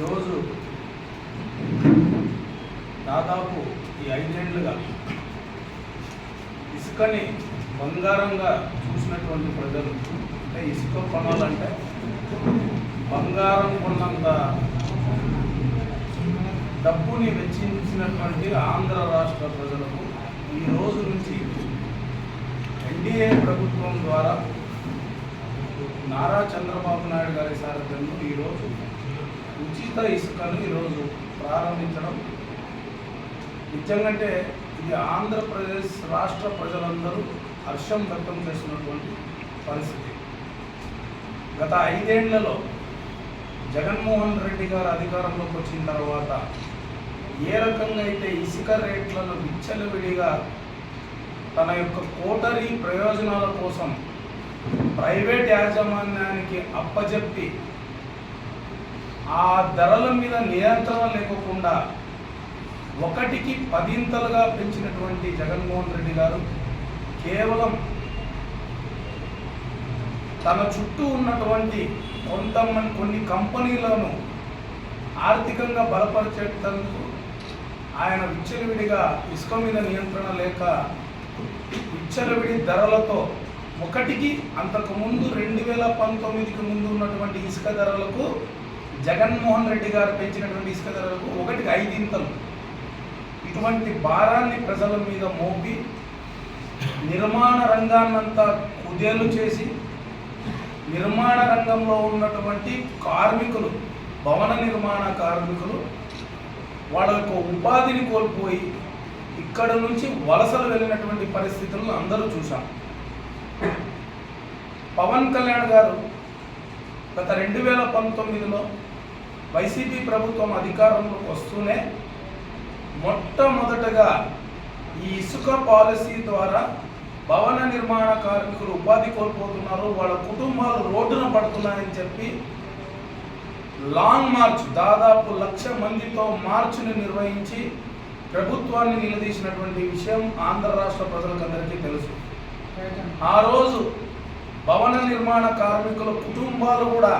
ఈరోజు దాదాపు ఈ 5 ఏళ్లుగా ఇసుకని బంగారంగా చూసినటువంటి ప్రజలు, అంటే ఇసుక కొనాలంటే బంగారం కొన్నంత డబ్బుని వెచ్చించినటువంటి ఆంధ్ర రాష్ట్ర ప్రజలకు ఈ రోజు నుంచి ఎన్డీఏ ప్రభుత్వం ద్వారా నారా చంద్రబాబు నాయుడు గారి సారథ్యంలో ఈరోజు ఉచిత ఇసుకను ఈరోజు ప్రారంభించడం నిజంగానే ఇది ఆంధ్రప్రదేశ్ రాష్ట్ర ప్రజలందరూ హర్షం వ్యక్తం చేస్తున్నటువంటి పరిస్థితి. గత 5 ఏళ్లలో జగన్మోహన్ రెడ్డి గారు అధికారంలోకి వచ్చిన తర్వాత ఏ రకంగా అయితే ఇసుక రేట్లను విచ్చలవిడిగా తన యొక్క కోటరీ ప్రయోజనాల కోసం ప్రైవేట్ యాజమాన్యానికి అప్పజెప్పి ఆ ధరల మీద నియంత్రణ లేకుండా 1కి 10 పెంచినటువంటి జగన్మోహన్ రెడ్డి గారు కేవలం తన చుట్టూ ఉన్నటువంటి కొన్ని కంపెనీలను ఆర్థికంగా బలపరిచేటందుకు ఆయన విచ్చలవిడిగా ఇసుక మీద నియంత్రణ లేక విచ్చలవిడి ధరలతో 1కి అంతకుముందు 2019కి ముందు ఉన్నటువంటి ఇసుక ధరలకు జగన్మోహన్ రెడ్డి గారు పెంచినటువంటి ఇసుక ధరలకు 1కి 5 ఇటువంటి భారాన్ని ప్రజల మీద మోపి నిర్మాణ రంగాన్నంతా కుదేలు చేసి నిర్మాణ రంగంలో ఉన్నటువంటి కార్మికులు, భవన నిర్మాణ కార్మికులు వాళ్ళ యొక్క ఉపాధిని కోల్పోయి ఇక్కడ నుంచి వలసలు వెళ్ళినటువంటి పరిస్థితులను అందరూ చూశాం. పవన్ కళ్యాణ్ గారు గత 2019లో వైసీపీ ప్రభుత్వం అధికారంలోకి వస్తూనే మొట్టమొదటగా ఈ ఇసుక పాలసీ ద్వారా భవన నిర్మాణ కార్మికులు ఉపాధి కోల్పోతున్నారు, వాళ్ళ కుటుంబాలు రోడ్డున పడుతున్నాయని చెప్పి లాంగ్ మార్చ్ దాదాపు 1,00,000 మందితో మార్చుని నిర్వహించి ప్రభుత్వాన్ని నిలదీసినటువంటి విషయం ఆంధ్ర రాష్ట్ర ప్రజలకందరికీ తెలుసు. ఆ రోజు భవన నిర్మాణ కార్మికుల కుటుంబాలు కూడా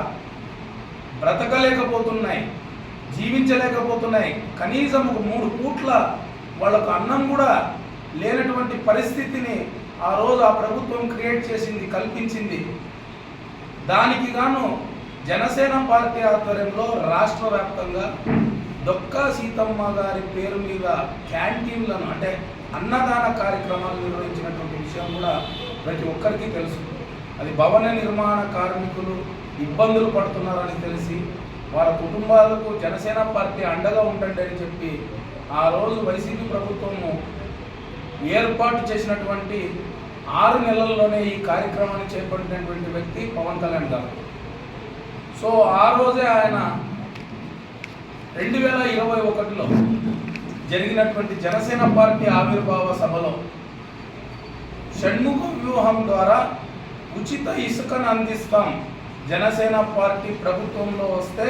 బ్రతకలేకపోతున్నాయి, జీవించలేకపోతున్నాయి. కనీసం ఒక 3 పూట్ల వాళ్ళకు అన్నం కూడా లేనటువంటి పరిస్థితిని ఆ రోజు ఆ ప్రభుత్వం క్రియేట్ చేసింది, కల్పించింది. దానికి గాను జనసేన పార్టీ ఆధ్వర్యంలో రాష్ట్ర వ్యాప్తంగా డొక్కా సీతమ్మ గారి పేరు మీద క్యాంటీన్లను, అంటే అన్నదాన కార్యక్రమాలు నిర్వహించినటువంటి విషయం కూడా ప్రతి ఒక్కరికి తెలుసు. అది భవన నిర్మాణ కార్మికులు ఇబ్బందులు పడుతున్నారని తెలిసి వాళ్ళ కుటుంబాలకు జనసేన పార్టీ అండగా ఉండండి అని చెప్పి ఆ రోజు వైసీపీ ప్రభుత్వము ఏర్పాటు చేసినటువంటి 6 నెలల్లోనే ఈ కార్యక్రమాన్ని చేపట్టినటువంటి వ్యక్తి పవన్ కళ్యాణ్ గారు. సో ఆ రోజే ఆయన 2021లో జరిగినటువంటి జనసేన పార్టీ ఆవిర్భావ సభలో షణ్ముఖ వ్యూహం ద్వారా ఉచిత ఇసుకను అందిస్తాం, జనసేన పార్టీ ప్రభుత్వంలో వస్తే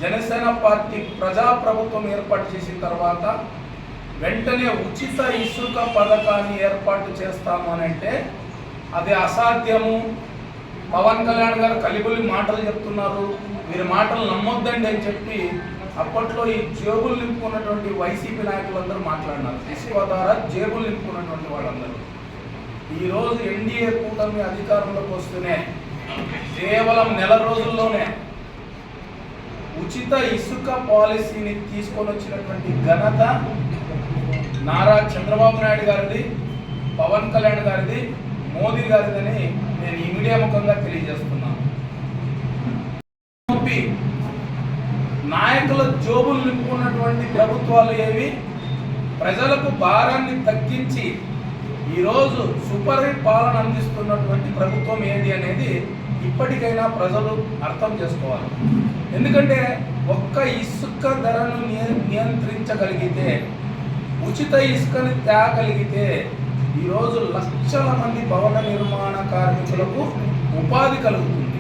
జనసేన పార్టీ ప్రజాప్రభుత్వం ఏర్పాటు చేసిన తర్వాత వెంటనే ఉచిత ఇసుక పథకాన్ని ఏర్పాటు చేస్తాము అని అంటే అది అసాధ్యము, పవన్ కళ్యాణ్ గారు కలిబుల్లి మాటలు చెప్తున్నారు, వీరి మాటలు నమ్మొద్దండి అని చెప్పి అప్పట్లో ఈ జేబులు నింపుకున్నటువంటి వైసీపీ నాయకులందరూ మాట్లాడినారు. ఇసుక ద్వారా జేబులు నింపుకున్నటువంటి వాళ్ళందరూ ఈరోజు ఎన్డీఏ కూటమి అధికారంలోకి వస్తూనే కేవలం 1 నెల రోజుల్లోనే ఉచిత ఇసుక పాలసీని తీసుకొని వచ్చినటువంటి ఘనత నారా చంద్రబాబు నాయుడు గారిది, పవన్ కళ్యాణ్ గారిది, మోదీ గారిదని నేను ఈ మీడియా ముఖంగా తెలియజేస్తున్నాను. నాయకుల జోబులు నింపుకున్నటువంటి ప్రభుత్వాలు ఏవి, ప్రజలకు భారాన్ని తగ్గించి ఈరోజు సూపర్ హిట్ పాలన అందిస్తున్నటువంటి ప్రభుత్వం ఏది అనేది ఇప్పటికైనా ప్రజలు అర్థం చేసుకోవాలి. ఎందుకంటే ఒక్క ఇసుక ధరను నియంత్రించగలిగితే, ఉచిత ఇసుకని తేగలిగితే ఈరోజు లక్షల మంది భవన నిర్మాణ కార్మికులకు ఉపాధి కలుగుతుంది,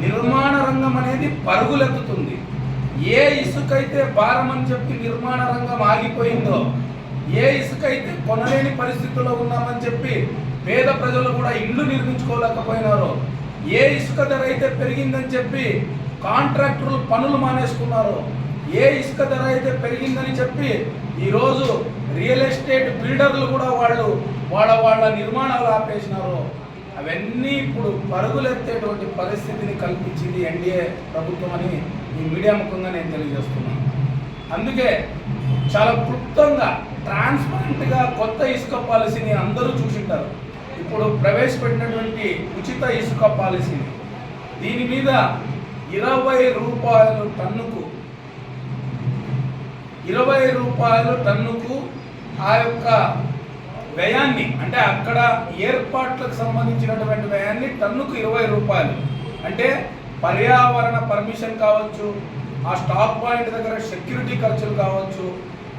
నిర్మాణ రంగం అనేది పరుగులెత్తుతుంది. ఏ ఇసుక అయితే భారం అని చెప్పి నిర్మాణ రంగం ఆగిపోయిందో, ఏ ఇసుక అయితే కొనలేని పరిస్థితుల్లో ఉన్నామని చెప్పి పేద ప్రజలు కూడా ఇళ్ళు నిర్మించుకోలేకపోయినారో, ఏ ఇసుక ధర అయితే పెరిగిందని చెప్పి కాంట్రాక్టర్లు పనులు మానేసుకున్నారో, ఏ ఇసుక ధర అయితే పెరిగిందని చెప్పి ఈరోజు రియల్ ఎస్టేట్ బిల్డర్లు కూడా వాళ్ళ నిర్మాణాలు ఆపేసినారో, అవన్నీ ఇప్పుడు పరుగులెత్తేటువంటి పరిస్థితిని కల్పించింది ఎన్డీఏ ప్రభుత్వం అని ఈ మీడియా ముఖంగా నేను తెలియజేస్తున్నాను. అందుకే చాలా క్లుప్తంగా ట్రాన్స్పరెంట్గా కొత్త ఇసుక పాలసీని అందరూ చూసింటారు. ఇప్పుడు ప్రవేశపెట్టినటువంటి ఉచిత ఇసుక పాలసీని, దీని మీద 20 రూపాయలు టన్నుకు, 20 రూపాయలు టన్నుకు ఆ యొక్క వ్యయాన్ని, అంటే అక్కడ ఏర్పాట్లకు సంబంధించినటువంటి వ్యయాన్ని టన్నుకు 20 రూపాయలు, అంటే పర్యావరణ పర్మిషన్ కావచ్చు, ఆ స్టాక్ పాయింట్ దగ్గర సెక్యూరిటీ ఖర్చులు కావచ్చు,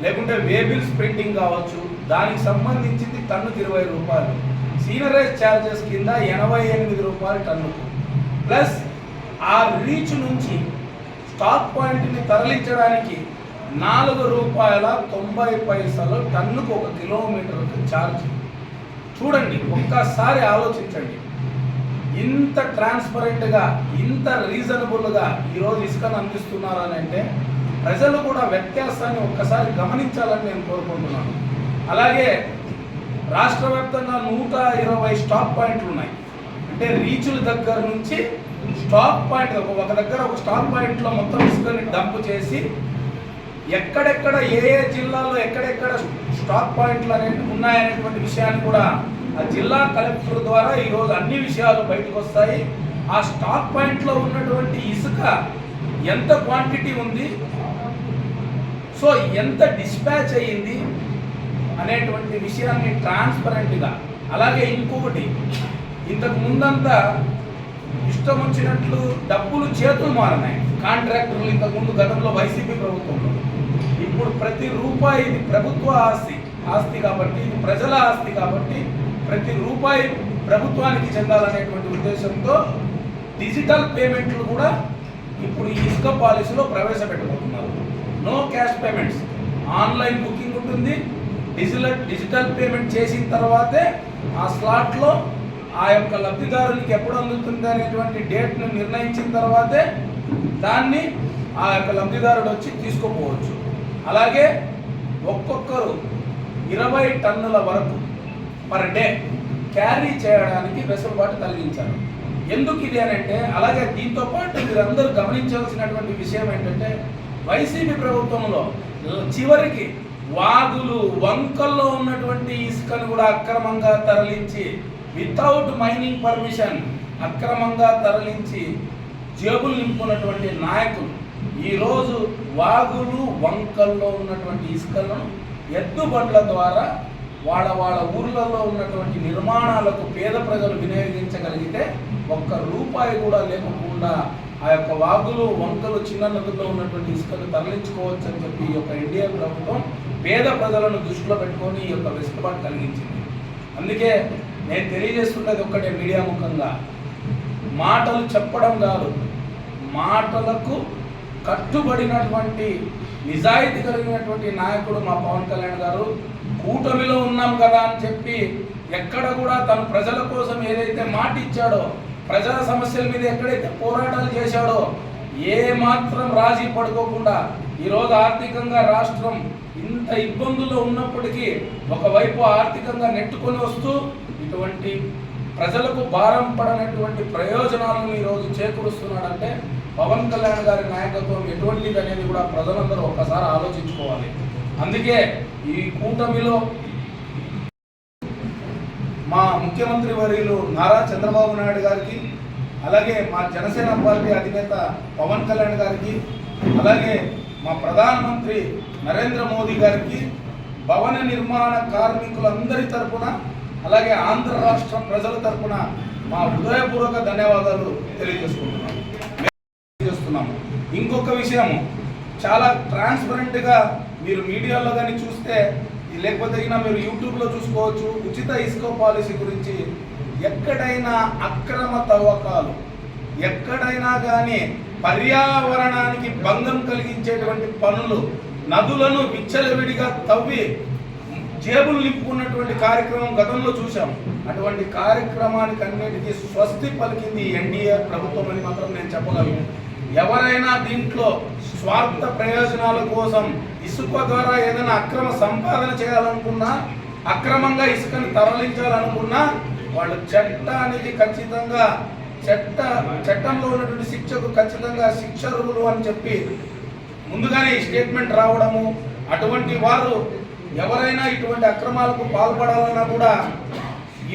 లేకుంటే వేబిల్స్ ప్రింటింగ్ కావచ్చు, దానికి సంబంధించింది టన్నుకు 20 రూపాయలు. సీనరైజ్ ఛార్జెస్ కింద 88 రూపాయలు టన్నుకు, ప్లస్ ఆ రీచ్ నుంచి స్టాక్ పాయింట్ని తరలించడానికి 4 రూపాయల 90 పైసలు టన్నుకు 1 కిలోమీటర్కి ఛార్జ్. చూడండి, ఒక్కసారి ఆలోచించండి. ఇంత ట్రాన్స్పరెంట్గా, ఇంత రీజనబుల్గా ఈరోజు ఇసుకను అందిస్తున్నారని అంటే ప్రజలు కూడా వ్యత్యాసాన్ని ఒక్కసారి గమనించాలని నేను కోరుకుంటున్నాను. అలాగే రాష్ట్ర వ్యాప్తంగా 120 స్టాక్ పాయింట్లు ఉన్నాయి. అంటే రీచుల దగ్గర నుంచి స్టాక్ పాయింట్, ఒక దగ్గర ఒక స్టాక్ పాయింట్లో మొత్తం ఇసుకని డంప్ చేసి ఎక్కడెక్కడ ఏ జిల్లాలో ఎక్కడెక్కడ స్టాక్ పాయింట్లు అనేవి ఉన్నాయనేటువంటి విషయాన్ని కూడా ఆ జిల్లా కలెక్టర్ ద్వారా ఈరోజు అన్ని విషయాలు బయటకు వస్తాయి. ఆ స్టాక్ పాయింట్లో ఉన్నటువంటి ఇసుక ఎంత క్వాంటిటీ ఉంది, సో ఎంత డిస్పాచ్ అయ్యింది అనేటువంటి విషయాన్ని ట్రాన్స్పరెంట్గా. అలాగే ఇంకొకటి, ఇంతకు ముందంతా ఇష్టం వచ్చినట్లు డబ్బులు చేతులు మారినాయి కాంట్రాక్టర్లు. ఇంతకుముందు గతంలో వైసీపీ ప్రభుత్వంలో, ఇప్పుడు ప్రతి రూపాయి ఇది ప్రభుత్వ ఆస్తి కాబట్టి, ఇది ప్రజల ఆస్తి కాబట్టి ప్రతి రూపాయి ప్రభుత్వానికి చెందాలనేటువంటి ఉద్దేశంతో డిజిటల్ పేమెంట్లు కూడా ఇప్పుడు ఈ ఇసుక పాలసీలో ప్రవేశపెట్టబోతున్నారు. No cash payments, online booking ఉంటుంది. డిజిటల్ పేమెంట్ చేసిన తర్వాతే ఆ స్లాట్లో ఆ యొక్క లబ్ధిదారునికి ఎప్పుడు అందుతుంది అనేటువంటి డేట్ను నిర్ణయించిన తర్వాతే దాన్ని ఆ యొక్క లబ్ధిదారుడు వచ్చి తీసుకోపోవచ్చు. అలాగే ఒక్కొక్కరు 20 టన్నుల వరకు పర్ డే క్యారీ చేయడానికి వెసులుబాటు కలిగించారు. ఎందుకు ఇది అని అంటే, అలాగే దీంతో పాటు మీరందరూ గమనించాల్సినటువంటి విషయం ఏంటంటే, వైసీపీ ప్రభుత్వంలో చివరికి వాగులు వంకల్లో ఉన్నటువంటి ఇసుకను కూడా అక్రమంగా తరలించి, వితౌట్ మైనింగ్ పర్మిషన్ అక్రమంగా తరలించి జేబులు నింపుకున్నటువంటి నాయకులు ఈరోజు వాగులు వంకల్లో ఉన్నటువంటి ఇసుకలను ఎద్దుబండ్ల ద్వారా వాళ్ళ ఊర్లలో ఉన్నటువంటి నిర్మాణాలకు పేద ప్రజలు వినియోగించగలిగితే 1 రూపాయి కూడా లేకుండా ఆ యొక్క వాగులు వంకలు చిన్న నదుల్లో ఉన్నటువంటి ఇసుకను తరలించుకోవచ్చు అని చెప్పి ఈ యొక్క ఎన్డీఏ ప్రభుత్వం పేద ప్రజలను దృష్టిలో పెట్టుకొని ఈ యొక్క వెసులుబాటు కలిగించింది. అందుకే నేను తెలియజేస్తున్నది ఒక్కటే, మీడియా ముఖంగా మాటలు చెప్పడం కాదు, మాటలకు కట్టుబడినటువంటి నిజాయితీ కలిగినటువంటి నాయకుడు మా పవన్ కళ్యాణ్ గారు. కూటమిలో ఉన్నాం కదా అని చెప్పి ఎక్కడ కూడా తను ప్రజల కోసం ఏదైతే మాట ఇచ్చాడో, ప్రజా సమస్యల మీద ఎక్కడైతే పోరాటాలు చేశాడో, ఏ మాత్రం రాజీ పడుకోకుండా ఈరోజు ఆర్థికంగా రాష్ట్రం ఇంత ఇబ్బందుల్లో ఉన్నప్పటికీ ఒకవైపు ఆర్థికంగా నెట్టుకొని వస్తూ ఇటువంటి ప్రజలకు భారం పడనటువంటి ప్రయోజనాలను ఈరోజు చేకూరుస్తున్నాడంటే పవన్ కళ్యాణ్ గారి నాయకత్వం ఎటువంటిది అనేది కూడా ప్రజలందరూ ఒక్కసారి ఆలోచించుకోవాలి. అందుకే ఈ కూటమిలో మా ముఖ్యమంత్రి వర్యులు నారా చంద్రబాబు నాయుడు గారికి, అలాగే మా జనసేన పార్టీ అధినేత పవన్ కళ్యాణ్ గారికి, అలాగే మా ప్రధానమంత్రి నరేంద్ర మోదీ గారికి, భవన నిర్మాణ కార్మికులందరి తరపున, అలాగే ఆంధ్ర రాష్ట్రం ప్రజల తరపున మా హృదయపూర్వక ధన్యవాదాలు తెలియజేస్తున్నాము. ఇంకొక విషయం, చాలా ట్రాన్స్పరెంట్గా మీరు మీడియాలో కానీ చూస్తే, లేకపోతే మీరు యూట్యూబ్లో చూసుకోవచ్చు, ఉచిత ఇసుక పాలసీ గురించి ఎక్కడైనా అక్రమ తవ్వకాలు, ఎక్కడైనా కానీ పర్యావరణానికి భంగం కలిగించేటువంటి పనులు, నదులను విచ్చలవిడిగా తవ్వి జేబులు నింపుకున్నటువంటి కార్యక్రమం గతంలో చూసాం. అటువంటి కార్యక్రమానికి అన్నిటికీ స్వస్తి పలికింది ఎన్డీఏ ప్రభుత్వం అని మాత్రం నేను చెప్పగలను. ఎవరైనా దీంట్లో స్వార్థ ప్రయోజనాల కోసం ఇసుక ద్వారా ఏదైనా అక్రమ సంపాదన చేయాలనుకున్నా, అక్రమంగా ఇసుకని తరలించాలనుకున్నా వాళ్ళు చట్టానికి ఖచ్చితంగా చట్టంలో ఉన్నటువంటి శిక్షకు ఖచ్చితంగా శిక్షరులు అని చెప్పి ముందుగానే ఈ స్టేట్మెంట్ రావడము, అటువంటి వారు ఎవరైనా ఇటువంటి అక్రమాలకు పాల్పడాలన్నా కూడా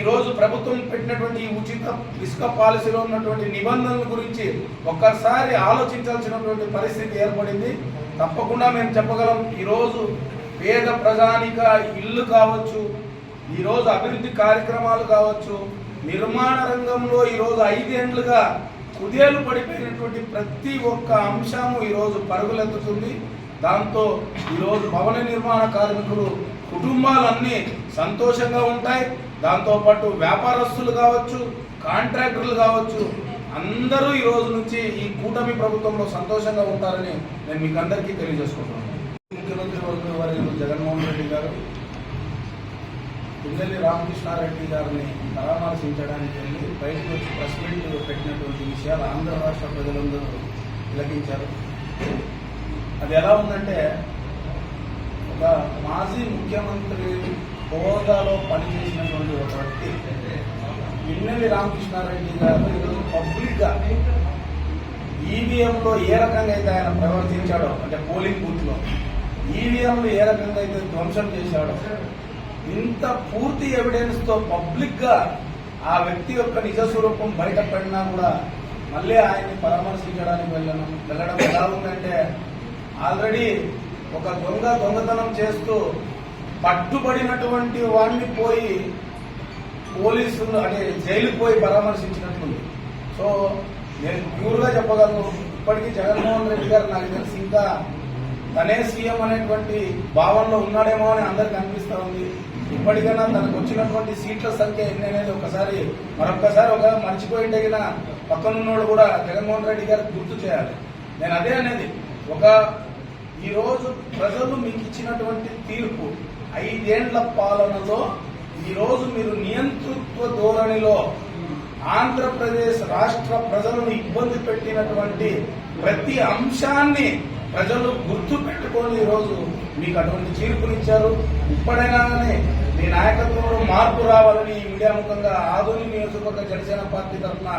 ఈరోజు ప్రభుత్వం పెట్టినటువంటి ఈ ఉచిత ఇసుక పాలసీలో ఉన్నటువంటి నిబంధనల గురించి ఒక్కసారి ఆలోచించాల్సినటువంటి పరిస్థితి ఏర్పడింది. తప్పకుండా మేము చెప్పగలం, ఈరోజు పేద ప్రజానిక ఇల్లు కావచ్చు, ఈరోజు అభివృద్ధి కార్యక్రమాలు కావచ్చు, నిర్మాణ రంగంలో ఈరోజు 5 ఏళ్లుగా కుదేలు పడిపోయినటువంటి ప్రతి ఒక్క అంశము ఈరోజు పరుగులెత్తుతుంది. దాంతో ఈరోజు భవన నిర్మాణ కార్మికులు కుటుంబాలన్నీ సంతోషంగా ఉంటాయి. దాంతోపాటు వ్యాపారస్తులు కావచ్చు, కాంట్రాక్టర్లు కావచ్చు, అందరూ ఈ రోజు నుంచి ఈ కూటమి ప్రభుత్వంలో సంతోషంగా ఉంటారని నేను మీకు అందరికీ తెలియజేసుకుంటున్నాను. ముఖ్యమంత్రి వర్యులు జగన్మోహన్ రెడ్డి గారు పింగళి రామకృష్ణారెడ్డి గారిని పరామర్శించడానికి వెళ్ళి బయటకు వచ్చి ప్రెస్ మీట్ పెట్టినటువంటి విషయాలు ఆంధ్ర రాష్ట్ర ప్రజలందరూ తిలకించారు. అది ఎలా ఉందంటే, ఒక మాజీ ముఖ్యమంత్రి హోదాలో పనిచేసినటువంటి ఒక వ్యక్తి పింగళి రామకృష్ణారెడ్డి గారు ఈరోజు పబ్లిక్గా ఈవీఎంలో ఏ రకంగా అయితే ఆయన ప్రవర్తించాడో, అంటే పోలింగ్ బూత్లో ఈవీఎంలు ఏ రకంగా అయితే ధ్వంసం చేశాడో, ఇంత పూర్తి ఎవిడెన్స్తో పబ్లిక్గా ఆ వ్యక్తి యొక్క నిజ స్వరూపం బయటపడినా కూడా మళ్ళీ ఆయన్ని పరామర్శించడానికి వెళ్ళడం ఎలా ఉందంటే, ఆల్రెడీ ఒక దొంగతనం చేస్తూ పట్టుబడినటువంటి వాడిని పోయి పోలీసులు అంటే జైలుకు పోయి పరామర్శించినట్టుంది. సో నేను ప్యూర్గా చెప్పగలను, ఇప్పటికీ జగన్మోహన్ రెడ్డి గారు నాకు తెలిసి ఇంకా తనే సీఎం అనేటువంటి భావనలో ఉన్నాడేమో అని అందరికి అనిపిస్తూ ఉంది. ఇప్పటికైనా తనకు వచ్చినటువంటి సీట్ల సంఖ్య ఎన్ని అనేది మరొకసారి ఒక మర్చిపోయి తగిన పక్కనున్నోడు కూడా జగన్మోహన్ రెడ్డి గారికి గుర్తు చేయాలి. నేను అదే అనేది, ఈరోజు ప్రజలు మీకు ఇచ్చినటువంటి తీర్పు 5 ఏళ్ల పాలనలో ఈరోజు మీరు నియంతృత్వ ధోరణిలో ఆంధ్రప్రదేశ్ రాష్ట్ర ప్రజలను ఇబ్బంది పెట్టినటువంటి ప్రతి అంశాన్ని ప్రజలు గుర్తు పెట్టుకొని ఈరోజు మీకు అటువంటి తీర్పునిచ్చారు. ఇప్పుడైనా కానీ మీ నాయకత్వంలో మార్పు రావాలని మీడియా ముఖంగా ఆదోని నియోజకవర్గ జనసేన పార్టీ తరఫున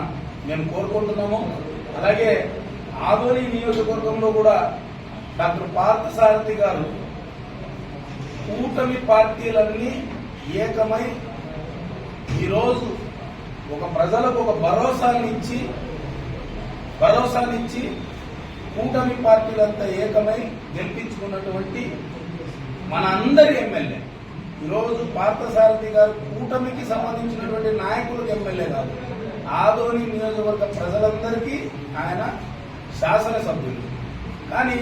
మేము కోరుకుంటున్నాము. అలాగే ఆదోని నియోజకవర్గంలో కూడా డాక్టర్ పార్థసారథి గారు కూటమి పార్టీలన్నీ ఏకమై ఈరోజు ఒక ప్రజలకు ఒక భరోసానిచ్చి కూటమి పార్టీలంతా ఏకమై గెలిపించుకున్నటువంటి మన అందరి ఎమ్మెల్యే ఈరోజు పార్థసారథి గారు కూటమికి సంబంధించినటువంటి నాయకులకు ఎమ్మెల్యే కాదు, ఆదోని నియోజకవర్గ ప్రజలందరికీ ఆయన శాసనసభ్యులు. కానీ